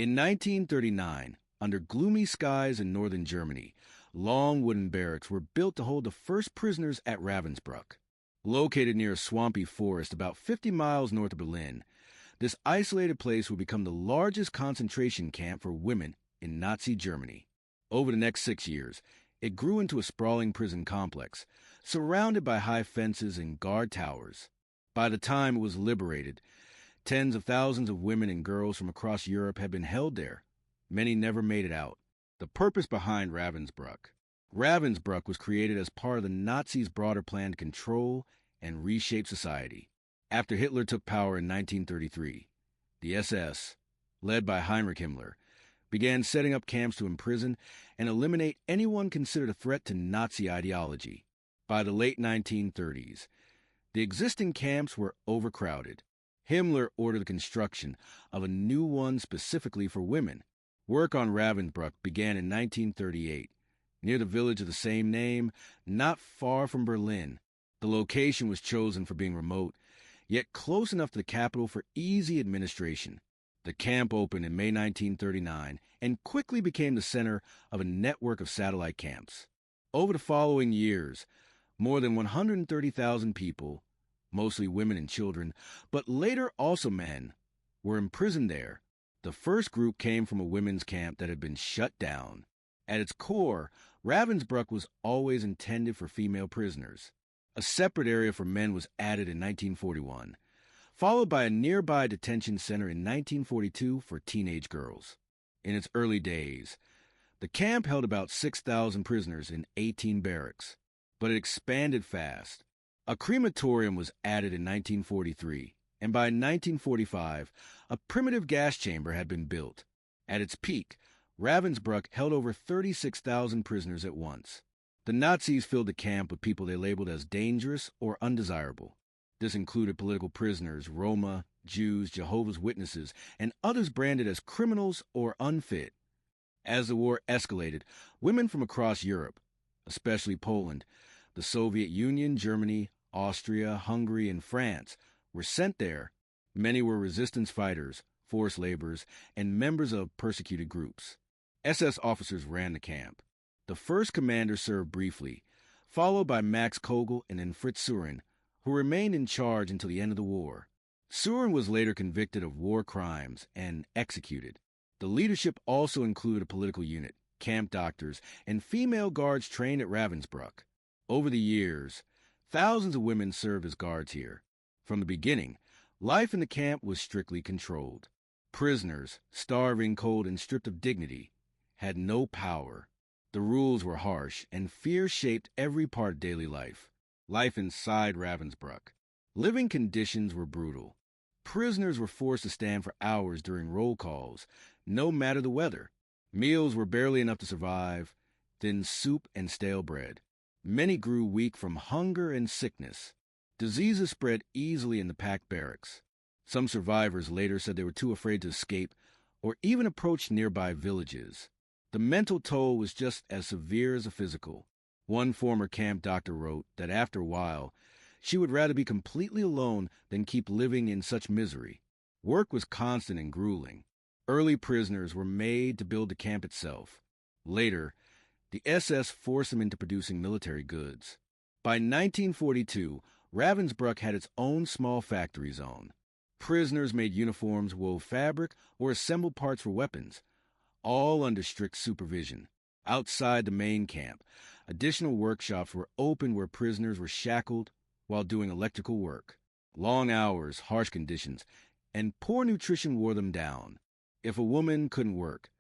In 1939, under gloomy skies in northern Germany, long wooden barracks were built to hold the first prisoners at Ravensbrück. Located near a swampy forest about 50 miles north of Berlin, this isolated place would become the largest concentration camp for women in Nazi Germany. Over the next 6 years, it grew into a sprawling prison complex, surrounded by high fences and guard towers. By the time it was liberated, tens of thousands of women and girls from across Europe had been held there. Many never made it out. The purpose behind Ravensbrück. Ravensbrück was created as part of the Nazis' broader plan to control and reshape society. After Hitler took power in 1933, the SS, led by Heinrich Himmler, began setting up camps to imprison and eliminate anyone considered a threat to Nazi ideology. By the late 1930s, the existing camps were overcrowded. Himmler ordered the construction of a new one specifically for women. Work on Ravensbrück began in 1938, near the village of the same name, not far from Berlin. The location was chosen for being remote, yet close enough to the capital for easy administration. The camp opened in May 1939 and quickly became the center of a network of satellite camps. Over the following years, more than 130,000 people, mostly women and children, but later also men, were imprisoned there. The first group came from a women's camp that had been shut down. At its core, Ravensbrück was always intended for female prisoners. A separate area for men was added in 1941, followed by a nearby detention center in 1942 for teenage girls. In its early days, the camp held about 6,000 prisoners in 18 barracks, but it expanded fast. A crematorium was added in 1943, and by 1945, a primitive gas chamber had been built. At its peak, Ravensbrück held over 36,000 prisoners at once. The Nazis filled the camp with people they labeled as dangerous or undesirable. This included political prisoners, Roma, Jews, Jehovah's Witnesses, and others branded as criminals or unfit. As the war escalated, women from across Europe, especially Poland, the Soviet Union, Germany, Austria, Hungary, and France, were sent there. Many were resistance fighters, forced laborers, and members of persecuted groups. SS officers ran the camp. The first commander served briefly, followed by Max Kogel and then Fritz Surin, who remained in charge until the end of the war. Surin was later convicted of war crimes and executed. The leadership also included a political unit, camp doctors, and female guards trained at Ravensbrück. Over the years, thousands of women served as guards here. From the beginning, life in the camp was strictly controlled. Prisoners, starving, cold, and stripped of dignity, had no power. The rules were harsh, and fear shaped every part of daily life. Life inside Ravensbrück. Living conditions were brutal. Prisoners were forced to stand for hours during roll calls, no matter the weather. Meals were barely enough to survive, then soup and stale bread. Many grew weak from hunger and sickness. Diseases spread easily in the packed barracks. Some survivors later said they were too afraid to escape or even approach nearby villages. The mental toll was just as severe as the physical. One former camp doctor wrote that after a while, she would rather be completely alone than keep living in such misery. Work was constant and grueling. Early prisoners were made to build the camp itself. Later, the SS forced them into producing military goods. By 1942, Ravensbrück had its own small factory zone. Prisoners made uniforms, wove fabric, or assembled parts for weapons, all under strict supervision. Outside the main camp, additional workshops were open where prisoners were shackled while doing electrical work. Long hours, harsh conditions, and poor nutrition wore them down. If a woman couldn't work,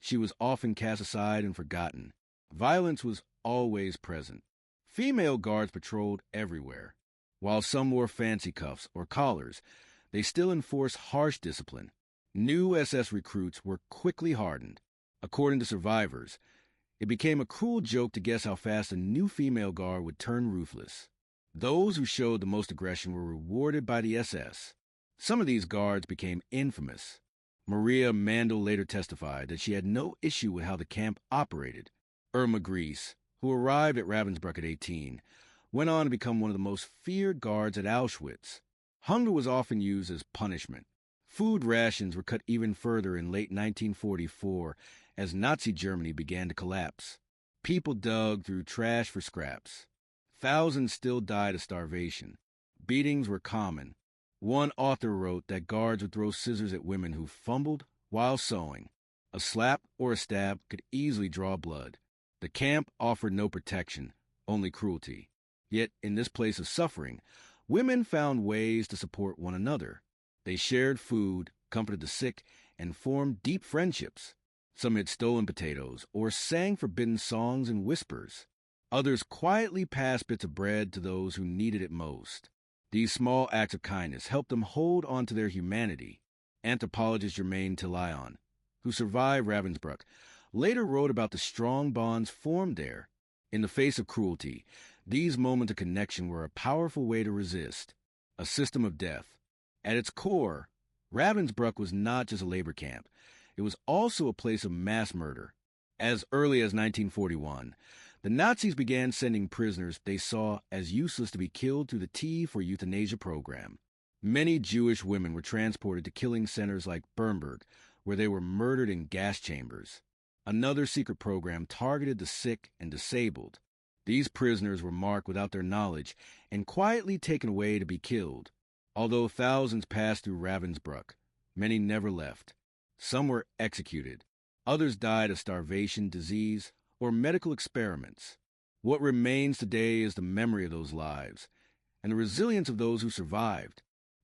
she was often cast aside and forgotten. Violence was always present. Female guards patrolled everywhere. While some wore fancy cuffs or collars, they still enforced harsh discipline. New SS recruits were quickly hardened. According to survivors, it became a cruel joke to guess how fast a new female guard would turn ruthless. Those who showed the most aggression were rewarded by the SS. Some of these guards became infamous. Maria Mandel later testified that she had no issue with how the camp operated. Irma Gries, who arrived at Ravensbrück at 18, went on to become one of the most feared guards at Auschwitz. Hunger was often used as punishment. Food rations were cut even further in late 1944 as Nazi Germany began to collapse. People dug through trash for scraps. Thousands still died of starvation. Beatings were common. One author wrote that guards would throw scissors at women who fumbled while sewing. A slap or a stab could easily draw blood. The camp offered no protection, only cruelty. Yet, in this place of suffering, women found ways to support one another. They shared food, comforted the sick, and formed deep friendships. Some had stolen potatoes or sang forbidden songs in whispers. Others quietly passed bits of bread to those who needed it most. These small acts of kindness helped them hold on to their humanity. Anthropologist Germaine Tillion, who survived Ravensbrück, later wrote about the strong bonds formed there. In the face of cruelty, these moments of connection were a powerful way to resist. A system of death. At its core, Ravensbrück was not just a labor camp. It was also a place of mass murder. As early as 1941, the Nazis began sending prisoners they saw as useless to be killed through the T for Euthanasia program. Many Jewish women were transported to killing centers like Bernburg, where they were murdered in gas chambers. Another secret program targeted the sick and disabled. These prisoners were marked without their knowledge and quietly taken away to be killed. Although thousands passed through Ravensbrück, many never left. Some were executed. Others died of starvation, disease, or medical experiments. What remains today is the memory of those lives and the resilience of those who survived.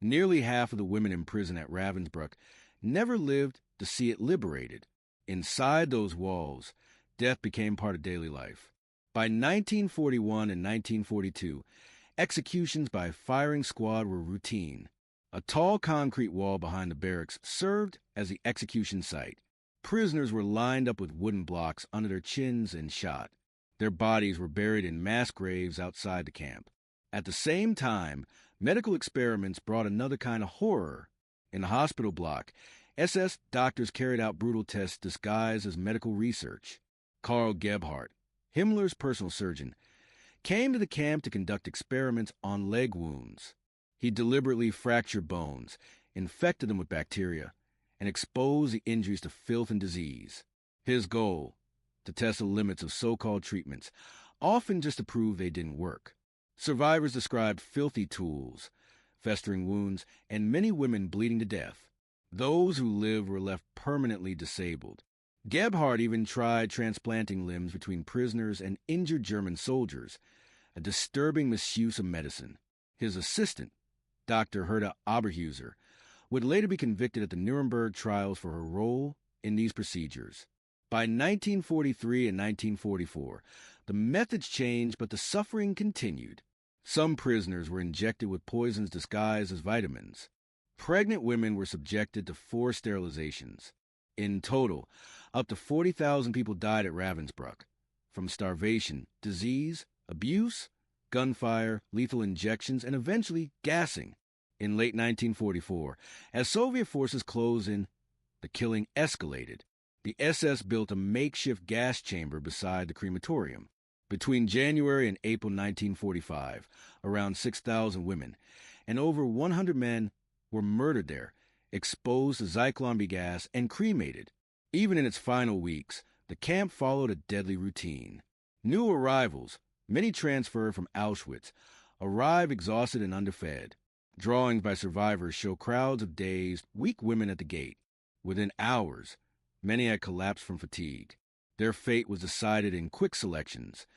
Nearly half of the women in prison at Ravensbrück never lived to see it liberated. Inside those walls, death became part of daily life. By 1941 and 1942, executions by firing squad were routine. A tall concrete wall behind the barracks served as the execution site. Prisoners were lined up with wooden blocks under their chins and shot. Their bodies were buried in mass graves outside the camp. At the same time, medical experiments brought another kind of horror. In the hospital block, SS doctors carried out brutal tests disguised as medical research. Karl Gebhardt, Himmler's personal surgeon, came to the camp to conduct experiments on leg wounds. He deliberately fractured bones, infected them with bacteria, and exposed the injuries to filth and disease. His goal, to test the limits of so-called treatments, often just to prove they didn't work. Survivors described filthy tools, festering wounds, and many women bleeding to death. Those who lived were left permanently disabled. Gebhardt even tried transplanting limbs between prisoners and injured German soldiers, a disturbing misuse of medicine. His assistant, Dr. Herta Oberhuser, would later be convicted at the Nuremberg trials for her role in these procedures. By 1943 and 1944, the methods changed, but the suffering continued. Some prisoners were injected with poisons disguised as vitamins. Pregnant women were subjected to forced sterilizations. In total, up to 40,000 people died at Ravensbrück, from starvation, disease, abuse, gunfire, lethal injections, and eventually gassing. In late 1944, as Soviet forces closed in, the killing escalated. The SS built a makeshift gas chamber beside the crematorium. Between January and April 1945, around 6,000 women and over 100 men were murdered there, exposed to Zyklon B gas, and cremated. Even in its final weeks, the camp followed a deadly routine. New arrivals, many transferred from Auschwitz, arrived exhausted and underfed. Drawings by survivors show crowds of dazed, weak women at the gate. Within hours, many had collapsed from fatigue. Their fate was decided in quick selections.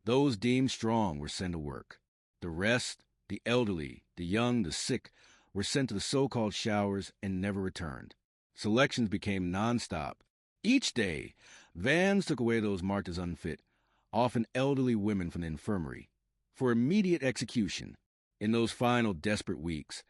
Those deemed strong were sent to work. The rest, the elderly, the young, the sick, were sent to the so-called showers and never returned. Selections became nonstop. Each day, vans took away those marked as unfit, often elderly women from the infirmary, for immediate execution. In those final desperate weeks,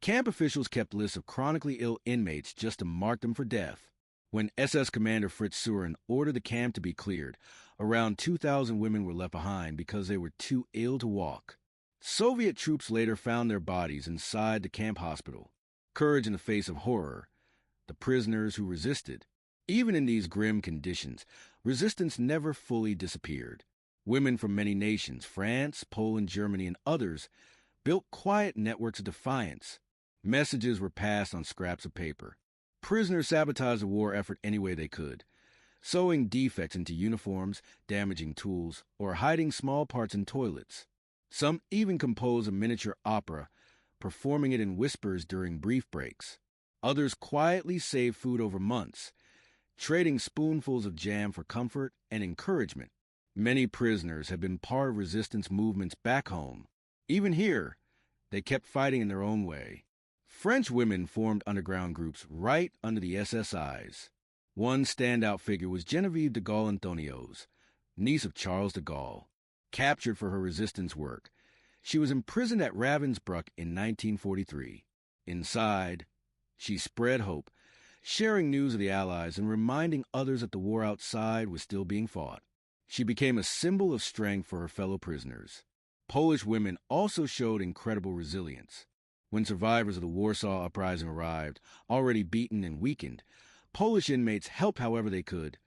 camp officials kept lists of chronically ill inmates just to mark them for death. When SS Commander Fritz Surin ordered the camp to be cleared, around 2,000 women were left behind because they were too ill to walk. Soviet troops later found their bodies inside the camp hospital. Courage in the face of horror. The prisoners who resisted. Even in these grim conditions, resistance never fully disappeared. Women from many nations, France, Poland, Germany, and others, built quiet networks of defiance. Messages were passed on scraps of paper. Prisoners sabotaged the war effort any way they could, sewing defects into uniforms, damaging tools, or hiding small parts in toilets. Some even composed a miniature opera, performing it in whispers during brief breaks. Others quietly saved food over months, trading spoonfuls of jam for comfort and encouragement. Many prisoners have been part of resistance movements back home. Even here, they kept fighting in their own way. French women formed underground groups right under the SS eyes. One standout figure was Geneviève de Gaulle-Anthonioz, niece of Charles de Gaulle. Captured for her resistance work, she was imprisoned at Ravensbrück in 1943. Inside, she spread hope, sharing news of the Allies and reminding others that the war outside was still being fought. She became a symbol of strength for her fellow prisoners. Polish women also showed incredible resilience. When survivors of the Warsaw Uprising arrived, already beaten and weakened, Polish inmates helped however they could,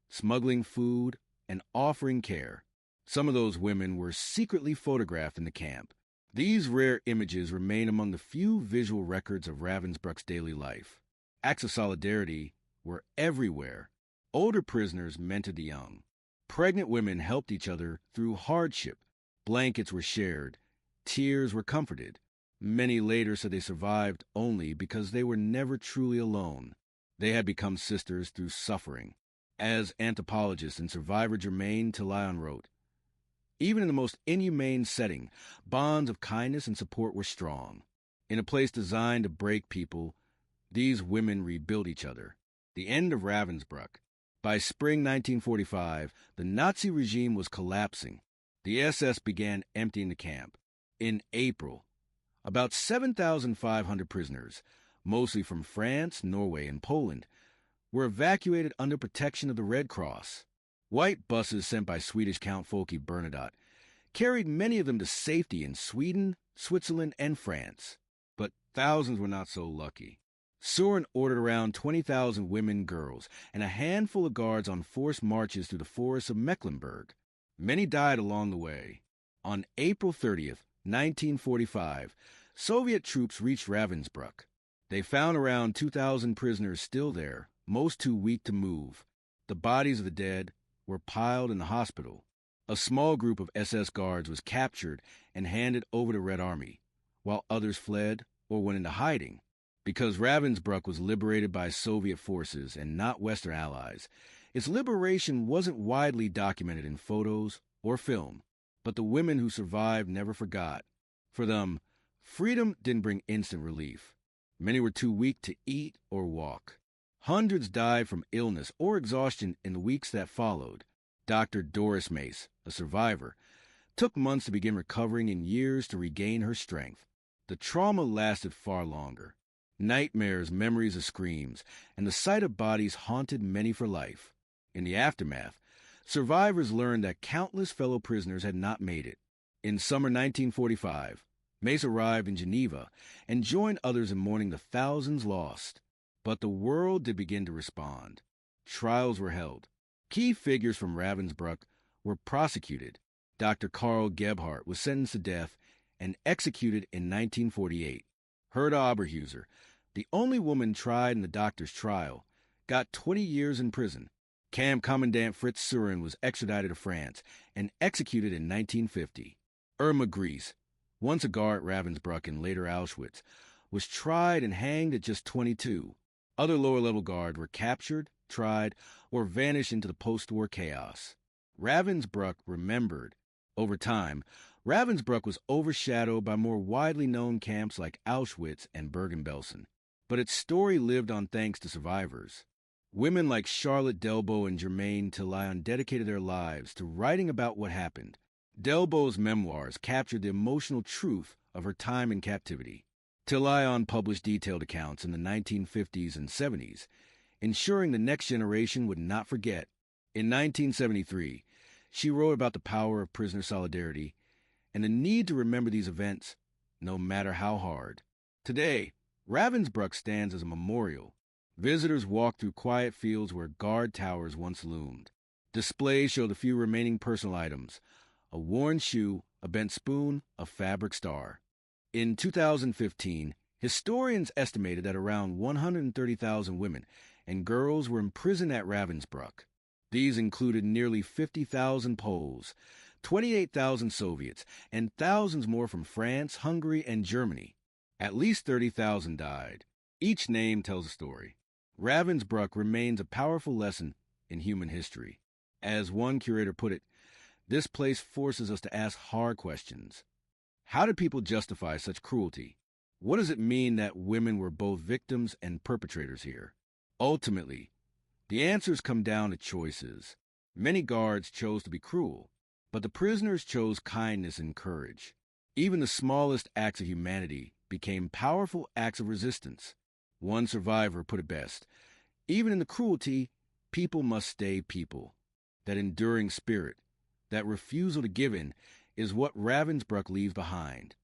smuggling food and offering care. Some of those women were secretly photographed in the camp. These rare images remain among the few visual records of Ravensbrück's daily life. Acts of solidarity were everywhere. Older prisoners mentored the young. Pregnant women helped each other through hardship. Blankets were shared. Tears were comforted. Many later said they survived only because they were never truly alone. They had become sisters through suffering. As anthropologist and survivor Germaine Tillyon wrote, even in the most inhumane setting, bonds of kindness and support were strong. In a place designed to break people, these women rebuilt each other. The end of Ravensbrück. By spring 1945, the Nazi regime was collapsing. The SS began emptying the camp. In April, about 7,500 prisoners, mostly from France, Norway, and Poland, were evacuated under protection of the Red Cross. White buses sent by Swedish Count Folke Bernadotte carried many of them to safety in Sweden, Switzerland, and France. But thousands were not so lucky. Surin ordered around 20,000 women and girls and a handful of guards on forced marches through the forests of Mecklenburg. Many died along the way. On April 30th, 1945, Soviet troops reached Ravensbrück. They found around 2,000 prisoners still there, most too weak to move. The bodies of the dead were piled in the hospital. A small group of SS guards was captured and handed over to Red Army, while others fled or went into hiding. Because Ravensbrück was liberated by Soviet forces and not Western allies, its liberation wasn't widely documented in photos or film. But the women who survived never forgot. For them, freedom didn't bring instant relief. Many were too weak to eat or walk. Hundreds died from illness or exhaustion in the weeks that followed. Dr. Doris Mace, a survivor, took months to begin recovering and years to regain her strength. The trauma lasted far longer. Nightmares, memories of screams, and the sight of bodies haunted many for life. In the aftermath, survivors learned that countless fellow prisoners had not made it. In summer 1945, Mace arrived in Geneva and joined others in mourning the thousands lost. But the world did begin to respond. Trials were held. Key figures from Ravensbrück were prosecuted. Dr. Karl Gebhardt was sentenced to death and executed in 1948. Herta Oberhuser, the only woman tried in the doctor's trial, got 20 years in prison. Camp Commandant Fritz Surin was extradited to France and executed in 1950. Irma Gries, once a guard at Ravensbrück and later Auschwitz, was tried and hanged at just 22. Other lower-level guards were captured, tried, or vanished into the post-war chaos. Ravensbrück remembered. Over time, Ravensbrück was overshadowed by more widely known camps like Auschwitz and Bergen-Belsen. But its story lived on thanks to survivors. Women like Charlotte Delbo and Germaine Tillyon dedicated their lives to writing about what happened. Delbo's memoirs captured the emotional truth of her time in captivity. Tillyon published detailed accounts in the 1950s and 70s, ensuring the next generation would not forget. In 1973, she wrote about the power of prisoner solidarity and the need to remember these events, no matter how hard. Today, Ravensbrück stands as a memorial. Visitors walk through quiet fields where guard towers once loomed. Displays show the few remaining personal items: a worn shoe, a bent spoon, a fabric star. In 2015, Historians estimated that around 130,000 women and girls were imprisoned at Ravensbrück. These included nearly 50,000 Poles, 28,000 Soviets, and thousands more from France, Hungary, and Germany. At least 30,000 died. Each name tells a story. Ravensbrück remains a powerful lesson in human history. As one curator put it, this place forces us to ask hard questions. How did people justify such cruelty? What does it mean that women were both victims and perpetrators here? Ultimately, the answers come down to choices. Many guards chose to be cruel, but the prisoners chose kindness and courage. Even the smallest acts of humanity became powerful acts of resistance. One survivor put it best: even in the cruelty, people must stay people. That enduring spirit, that refusal to give in, is what Ravensbrück leaves behind.